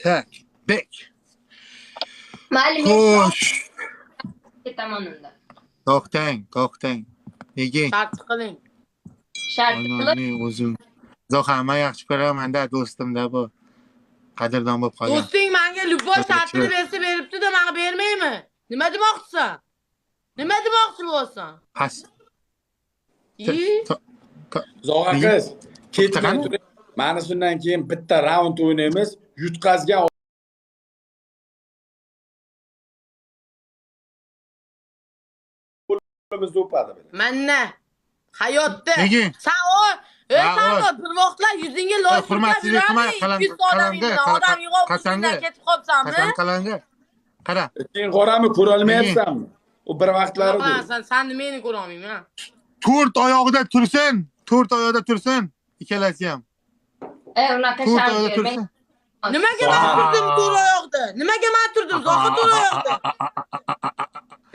Tak. Bek. Mayli, Xo'sh. ketaman unda. To'xtang. Nega? Shart qiling. Shart qilib, Onamning o'zim. Zo'xamma yaxshi ko'raman-da, do'stimda bu. Qadrdon bo'lib qolgan. Do'sting menga любой shartini bersa beribdi-da, menga bermaymi? Nima demoqchisan? Nima demoqchi bo'lsan? Pas. Zo'g'a qiz, ketmay turing. Mana shundan keyin bitta raund o'ynaymiz. Yutqazgan qo'limiz o'padi. Manna. Hayotda. Nega? Sen sen bir vaqtlar yuzingga loy hurmatsizlik qilma, odam yig'ib qasamga ketib qolsanmi? qasam qalanga. Qara. Sen qorami ko'ra olmayapsanmi? U bir vaqtlari bu. Sen meni ko'ra olmayman. 4 oyog'ida tursin. Ikkalasi ham. unaqa 4 shart oyog'ida bermang. tursin. Nimaga men turdim to'g'ri oyoqda? Nimaga men turdim zo'qa to'g'ri oyoqda?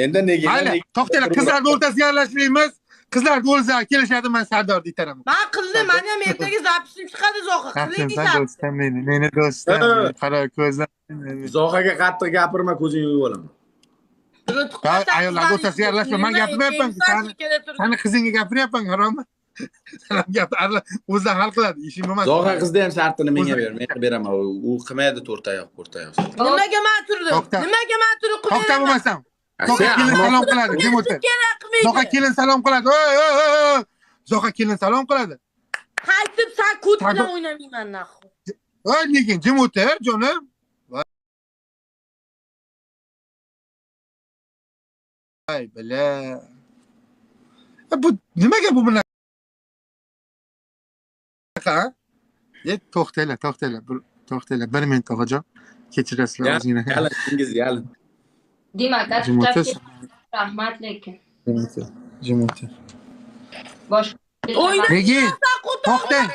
Endi nega? Mayli, to'xtanglar, qizlarning o'rtasiga aralashmaymiz. Qizlar bo'lsa kelishadi, men Sardorni itaraman. Men qildim, men ham ertaga zapisim chiqadi zo'qa. Qiling Sen do'stim meni do'stim. Qara ko'zlar. Zo'g'aga qattiq gapirma, ko'zingni yuvib olaman. Ayollar o'rtasiga aralashma. Men gapirmayapman. Seni qizingga gapiryapman, harommi? Sen ham gapir, o'zlari hal qiladi, ishing bo'lmadi. Zo'g'a qizda ham shartini menga ber, men beraman. U qilmaydi to'rt oyoq. Nimaga men turdim? Nimaga men turib To'xta bo'lmasam. Zo'qa kelin salom qiladi, kim o'tdi? Zo'qa kelin salom qiladi. Zo'qa kelin salom qiladi. Qaytib sen kut bilan o'ynamayman naxu. Lekin jim o'tir, jonim. Voy bila. Bu nimaga bu bunaqa? To'xtanglar. 1 minut og'ajon. Kechirasizlar o'zingizga. Yalin. Demak, rahmat lekin. Jim o'tir. Boshqa Nega? To'xtang.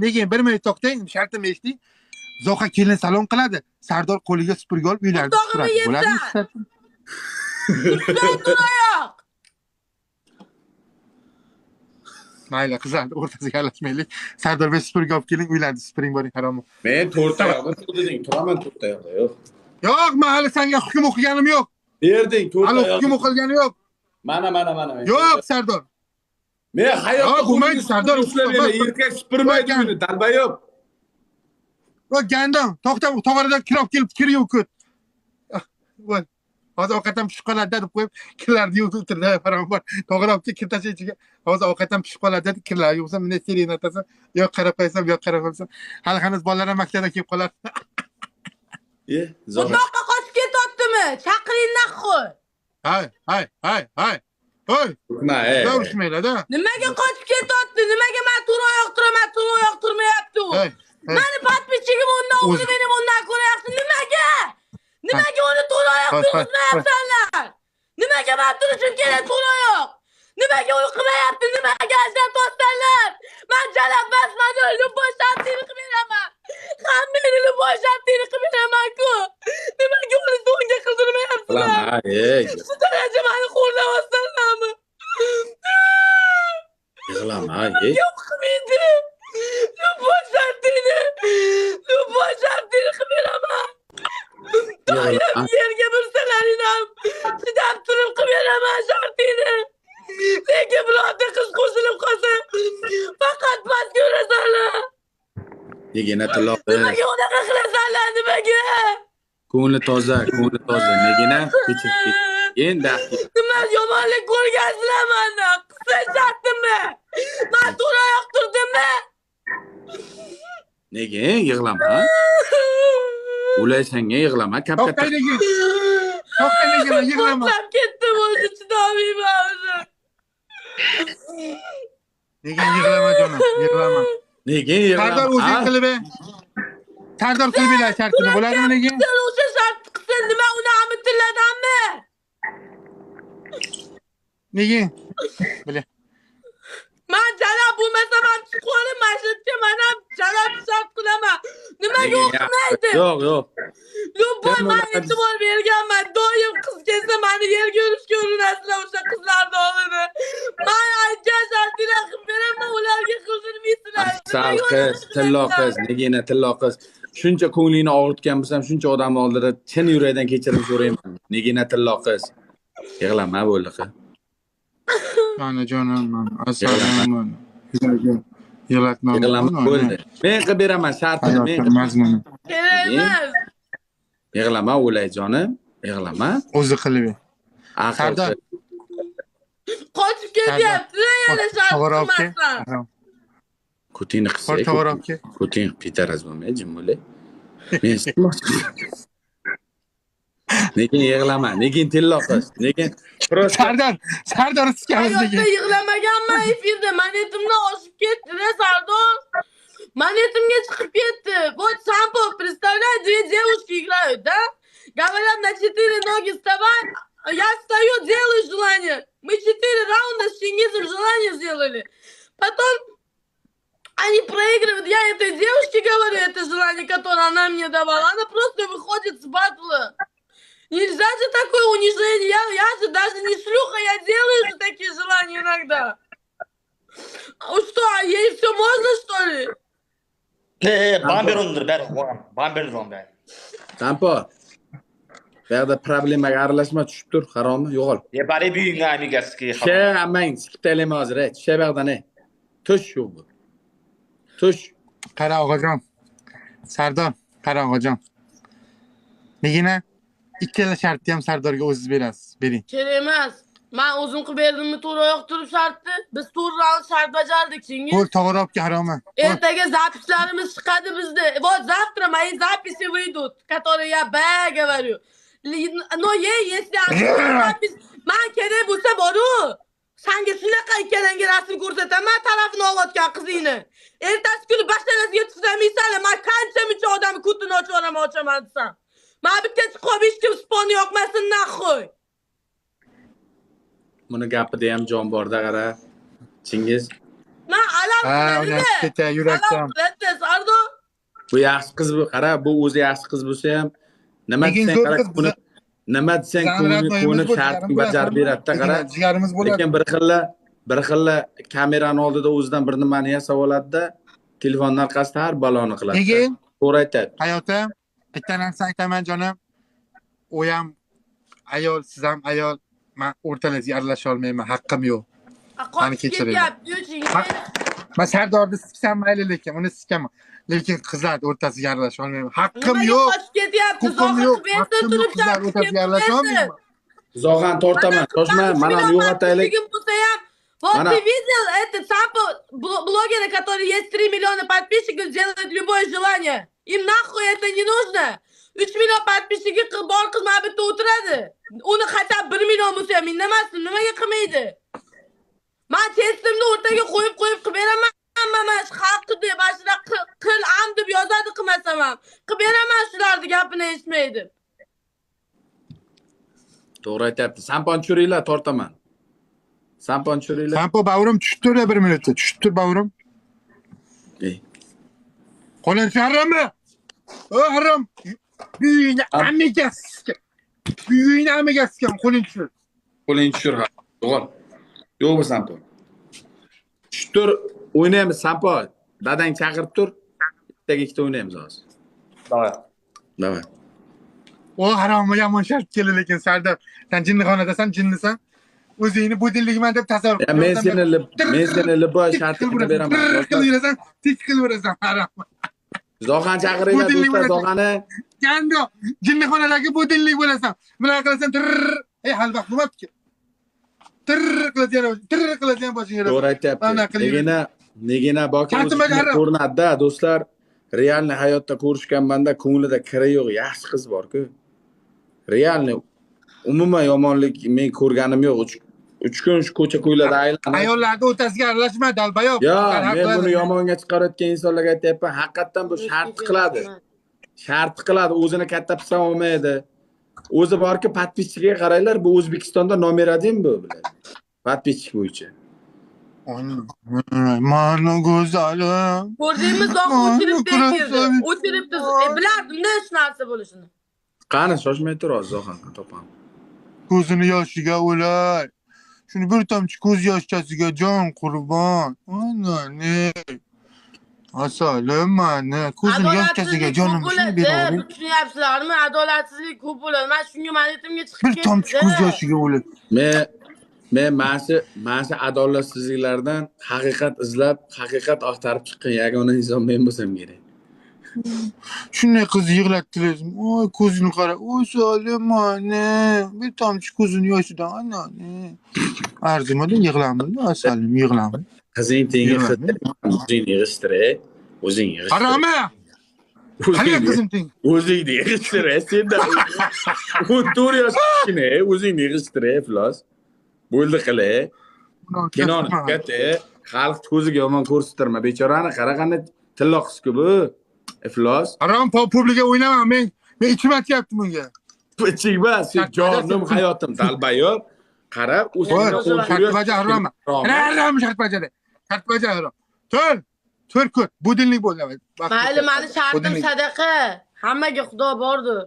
Nega? 1 minut to'xtang. Shartimni eshiting. Zo'qa kelin salom qiladi. Sardor qo'liga supurgi olib uylarida supuradi. Bo'ladimi? Oyoq. Mayli, qizlar o'rtasiga aralashmaylik. Sardor Bey supurgi olib keling, uylarni supuring boring, harom. Men to'rt oyoqda turding, turaman to'rt oyoqda, yo'q. Yo'q, men hali senga hukm o'qiganim yo'q. Berding to'rt Hali oyoq. hukm o'qilgani yo'q. Mana. Yo'q, Sardor. Men hayotda bo'lmaydi, Sardor. Erkak supurmaydi buni, dalbayob. Voy, gandon, to'xta, to'g'ridan kirib kelib kirib ko't. Voy. Hozir ovqatam pishib qoladi deb qo'yib, kirlarni yuvib o'tirdi, harom bor. To'g'ri olib kir tasha ichiga. Hozir ovqatam pishib qoladi deb kirlarni yuvsam, meni serenatasan, yo'q qarab qo'ysam, yo'q qarab qo'ysam. Hali hanuz bolalar ham maktabdan kelib qolar. Uzoqqa qochib ketyaptimi? Chaqiring naxu. Hay. Hoy. Ko'rishmaylar-da. Nimaga qochib ketyapti? Nimaga men to'g'ri oyoq turaman, to'g'ri oyoq turmayapti u? Meni podpисчигim undan o'zi meni bundan ko'ra yaxshi. Nimaga uni to'g'ri oyoq turmayapsanlar? Nimaga men turishim kerak to'g'ri oyoq? Nimaga uni qilmayapti? Nimaga ajrab to'xtanlar? Men jalab basmadi, любой shartini qilib beraman. Hammani любой shartini qilib beraman-ku. Nimaga uni to'nga qildirmayapsizlar? Shu daraja meni xo'rlayapsanlarmi? Yig'lama, Yo'q qilmaydi. Любой shartini qilib beraman. Doyam yerga bursalaring ham chidab turib qilib beraman shartini. Lekin birorta qiz qo'shilib qolsa faqat past ko'rasanlar. Negina tiloq. Nimaga unaqa qilasanlar, nimaga? Ko'ngli toza. Negina endi Nima yomonlik ko'rgansizlar mendan? Qilsa shartimni. Men to'g'ri oyoq turdimmi? nega yig'lama? O'laysanga yig'lama, To'xta nega? Yig'lama. Qo'rqib ketdim, o'zi chidolmayman o'zi. Nega yig'lama jonim, yig'lama. Nega yig'lama? Sardor o'zing qilib Sardor qiliblar shartini bo'ladimi nega? Sen o'sha shart qilsin, nima uni amitilladimmi? Nega? Bila. Men jalab bo'lmasam ham chiqib olaman, men ham jalab shart qilaman. Nimaga o'qimaydi? Yo'q. Voy ben e'tibor berganman. Doim qiz kelsa meni yerga urishga urinasizlar o'sha qizlarni oldida. Men aytgan shartlar qilib beraman, ularga qildirmaysizlar. Sal qiz, tillo qiz, negina tillo qiz. Shuncha ko'nglingni og'ritgan bo'lsam, shuncha odam oldida chin yurakdan kechirim so'rayman. Negina tillo qiz. Yig'lama bo'ldi qiz. Jonim, asalaman. Yig'latma. Yig'lama bo'ldi. Men qilib beraman shartini, men. Mazmuni. Kerak emas. Yig'lama o'layjonim, yig'lama. O'zi qilib. Aql. Qochib ketyapti, yana shart qilmasdan. Kutingni qilsa. To'g'ri. Kuting pitaraz bo'lmay, jim bo'lay. Men Nega yig'lama? Nega tillo qiz? Nega Sardor sikamiz nega? Hayotda yig'lamaganman efirda. Monetimdan oshib ketdi-da, Sardor. Monetimga chiqib ketdi. Вот Sampo, представляешь, две девушки играют, да? Говорят, на 4 ноги вставай. Я встаю, делаю желание. Мы 4 раунда с Чингизом желание сделали. Потом они проигрывают. Я этой девушке говорю это желание, которое она мне давала. Она просто выходит с батла. Нельзя же такое унижение. Я же даже не шлюха, я делаю же такие желания иногда. Что, ей все можно, что ли? Bamberundir, Bamberun ben. Sampo. Bu yerda problemaga aralashma, tushib tur, harommi? Yo'qol. Bari büyüğün amigasi. She, amang sikib taylama hozir, she bu yerdan ne? Tush yo'q bu. Tush. Qara og'ajon. Sardor, qara og'ajon. Negina ikkala shartni ham Sardorga o'zingiz berasiz. Bering. Kerak emas. Men o'zim qilib berdimmi to'g'ri oyoq turib shartni? Biz to'g'ri raund shart bajardik, Chingiz. Qo'l to'g'ri olib haromi. Ertaga zapislarimiz chiqadi bizda. Вот завтра мои записи выйдут, которые я говорю. Но если запись men kerak bo'lsa boru. Senga shunaqa ikkalanga rasm ko'rsataman, tarafini olayotgan qizingni. Ertasi kuni bashlanasiga tuzamaysanlar, men qancha muncha odamni kutini ochaman desam. Men bitta chiqib hech kim sponni yoqmasin, naxoy. Buni gapida ham jon borda qara. Chingiz. Men alam o'ynab keta yurakdan. Sardor. Bu yaxshi qiz bu, qara, bu o'zi yaxshi qiz bo'lsa ham nima desang qara, nima desang ko'nib shartni bajarib beradi-da, qara. Jigarimiz bo'ladi. Lekin bir xilla kamerani oldida o'zidan bir nimani yasab oladi-da, telefonning orqasida har baloni qiladi. Lekin to'g'ri aytadi. Hayotim, bitta narsa aytaman jonim. U ham ayol, siz ham ayol. Men o'rtalaringizga aralasha olmayman, haqqim yo'q. Meni kechiring. Men Sardorni siksam mayli, lekin uni sikaman. Lekin qizlar o'rtasiga aralasha olmayman. Haqqim yo'q. Huquqim yo'q. Qizlar o'rtasiga aralasha olmayman. Zog'an tortaman, toshma, mana yo'qotaylik. Вот ты видел этот Сампо, блогеры, которые есть 3 миллиона подписчиков, делают любое желание. Им нахуй это не нужно. 3 million подписчики bor qiz mana bitta o'tiradi. Uni xatab 1 million bo'lsa ham indamasdim, nimaga qilmaydi? Men testimni o'rtaga qo'yib qilib beraman. Mana shu xalqni deb ashuna qil am deb yozadi qilmasam ham. Qilib beraman shularni gapini eshitmaydi. To'g'ri aytibdi. Sampon tushiringlar, tortaman. Sampon tushiringlar. Sampo bavrim tushib tur 1 minutda. Tushib tur bavrim. Qo'lin sharrami? O harom. Büyüğüne amigasiken. Büyüğüne amigasiken qo'ling tushir. Qo'ling tushir. Yo'q. Yo'q bu Sampo. Tushib tur, o'ynaymiz Sampo. Dadang chaqirib tur. Ikkita o'ynaymiz hozir. Davay. O haromga yomon shart keldi lekin Sardor. Sen jinnixonadasan, jinnisan. O'zingni bu dilligiman deb tasavvur qil. Men seni liboy shartini beraman. Qilaverasan, tik qilaverasan harom. Zog'an chaqiringlar do'stlar, Zog'ani. Gando, jinnixonadagi bu dillik bo'lasan. Bunaqa qilasan, hal vaqt bo'lmabdi. Qilasan boshingga. To'g'ri aytyapti. Negina boki ko'rinadi-da, do'stlar. Realni hayotda ko'rishganmanda ko'nglida kiri yo'q, yaxshi qiz bor-ku. Realni umuman yomonlik men ko'rganim yo'q. 3 kun shu ko'cha-ko'ylarda aylanib. Ayollarni o'rtasiga aralashma, dalbayoq. Yo, men buni yomonga chiqarayotgan insonlarga aytayapman, haqiqatan bu shart qiladi. Shart qiladi, o'zini katta pisam olmaydi. O'zi borki, подписчиga qaranglar, bu O'zbekistonda nomer 1 bu biladi. Подписчик bo'yicha. Mana go'zalim. Ko'rdingmi, zoq o'chiribdi. O'chiribdi. Bilardim-da shu narsa bo'lishini. Qani shoshmay tur hozir Zohan topam. Ko'zini yoshiga o'lay. Shuni bir tomchi ko'z yoshchasiga jon qurbon. Ana ne? Asalim mana ko'zini yoshchasiga jonim shuni beraver. Tushunyapsizlarmi? Adolatsizlik ko'p bo'ladi. Men shunga ma'natimga chiqib Bir tomchi ko'z yoshiga o'lay. Men mana adolatsizliklardan haqiqat izlab, haqiqat axtarib chiqqan yagona inson men bo'lsam kerak. Shunday qiz yig'latdingiz. Oy ko'zini qara. Oy Salim mana bir tomchi ko'zini yoshidan ana ne? Arzimada yig'lamadi. Asalim yig'lamadi. Qizing tengi qiz. O'zing yig'ishtir-ey. O'zing yig'ishtir. Qarama. Qani qizim teng. O'zing yig'ishtir-ey. Senda 14 yosh kichkina, o'zing yig'ishtir-ey, iflos. Bo'ldi qilay. Kinoni katta, xalq ko'ziga yomon ko'rsatirma. Bechorani qara qanday tilloqsiz-ku bu. Iflos. Harom publika o'ynama. Men ichim aytyapti bunga. Ichingba, sen jonim, hayotim talbayor. Qarab, o'zingni shartbaja haroma. Harom shartbajada. Shartbaja harom. Tur ko't. Bu dinlik bo'ladi. Mayli, meni shartim sadaqa. Hammaga Xudo bordir.